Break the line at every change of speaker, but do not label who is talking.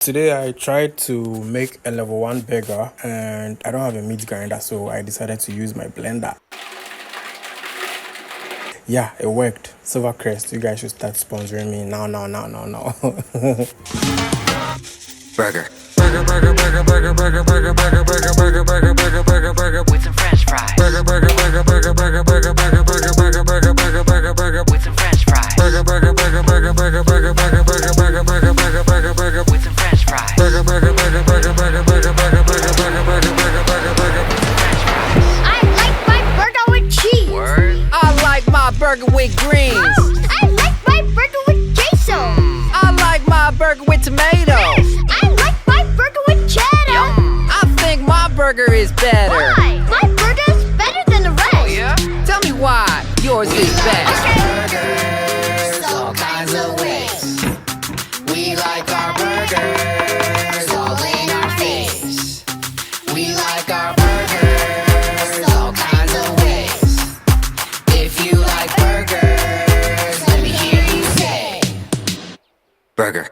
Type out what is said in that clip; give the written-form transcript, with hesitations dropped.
Today I tried to make a level 1 burger and I don't have a meat grinder, so I decided to use my blender. Yeah, it worked. Silvercrest, you guys should start sponsoring me now.
Burger.
With some French fries. With some French fries. With some French fries.
I like my burger with cheese.
Word.
I like my burger with greens.
Oh, I like my burger with queso.
I like my burger with tomatoes.
I like my burger with cheddar.
I think my burger is better.
Why? My burger is better than the rest.
Oh yeah?
Tell me why yours is best.
Okay.
All kinds of ways. We like our burgers all in our face. We like our burgers all kinds of ways. If you like burgers, let me hear you say burger.